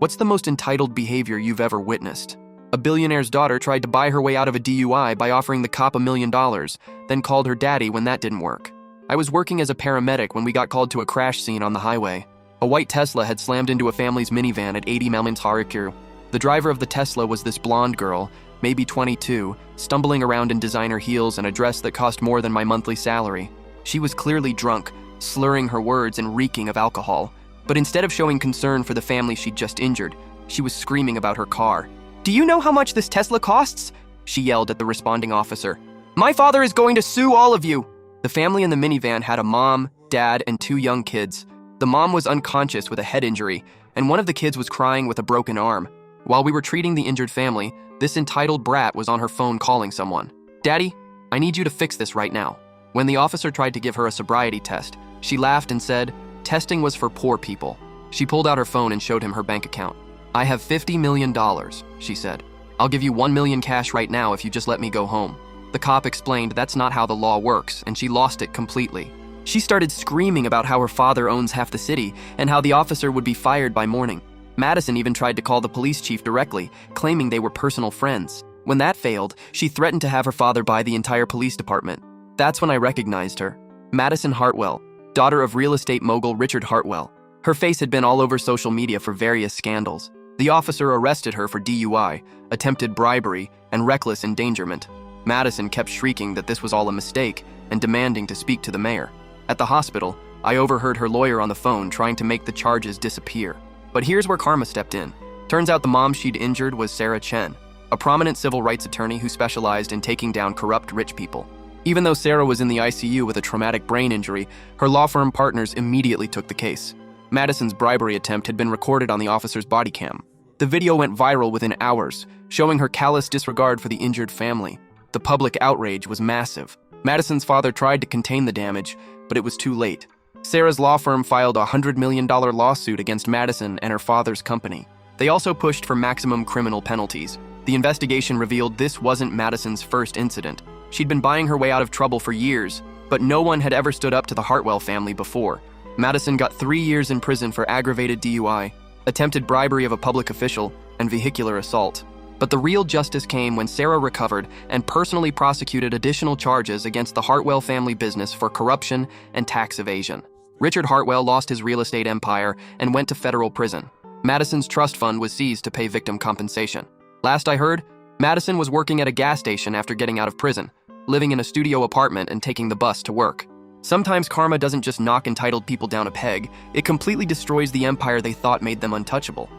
What's the most entitled behavior you've ever witnessed? A billionaire's daughter tried to buy her way out of a DUI by offering the cop $1 million, then called her daddy when that didn't work. I was working as a paramedic when we got called to a crash scene on the highway. A white Tesla had slammed into a family's minivan at 80 mph. The driver of the Tesla was this blonde girl, maybe 22, stumbling around in designer heels and a dress that cost more than my monthly salary. She was clearly drunk, slurring her words and reeking of alcohol. But instead of showing concern for the family she'd just injured, she was screaming about her car. "Do you know how much this Tesla costs?" she yelled at the responding officer. "My father is going to sue all of you." The family in the minivan had a mom, dad, and 2 young kids. The mom was unconscious with a head injury, and one of the kids was crying with a broken arm. While we were treating the injured family, this entitled brat was on her phone calling someone. "Daddy, I need you to fix this right now." When the officer tried to give her a sobriety test, she laughed and said, "Testing was for poor people." She pulled out her phone and showed him her bank account. "I have $50 million, she said. "I'll give you $1 million cash right now if you just let me go home." The cop explained that's not how the law works, and she lost it completely. She started screaming about how her father owns half the city and how the officer would be fired by morning. Madison even tried to call the police chief directly, claiming they were personal friends. When that failed, she threatened to have her father buy the entire police department. That's when I recognized her. Madison Hartwell, daughter of real estate mogul Richard Hartwell. Her face had been all over social media for various scandals. The officer arrested her for DUI, attempted bribery, and reckless endangerment. Madison kept shrieking that this was all a mistake and demanding to speak to the mayor. At the hospital, I overheard her lawyer on the phone trying to make the charges disappear. But here's where karma stepped in. Turns out the mom she'd injured was Sarah Chen, a prominent civil rights attorney who specialized in taking down corrupt rich people. Even though Sarah was in the ICU with a traumatic brain injury, her law firm partners immediately took the case. Madison's bribery attempt had been recorded on the officer's body cam. The video went viral within hours, showing her callous disregard for the injured family. The public outrage was massive. Madison's father tried to contain the damage, but it was too late. Sarah's law firm filed a $100 million lawsuit against Madison and her father's company. They also pushed for maximum criminal penalties. The investigation revealed this wasn't Madison's first incident. She'd been buying her way out of trouble for years, but no one had ever stood up to the Hartwell family before. Madison got 3 years in prison for aggravated DUI, attempted bribery of a public official, and vehicular assault. But the real justice came when Sarah recovered and personally prosecuted additional charges against the Hartwell family business for corruption and tax evasion. Richard Hartwell lost his real estate empire and went to federal prison. Madison's trust fund was seized to pay victim compensation. Last I heard, Madison was working at a gas station after getting out of prison, living in a studio apartment and taking the bus to work. Sometimes karma doesn't just knock entitled people down a peg, it completely destroys the empire they thought made them untouchable.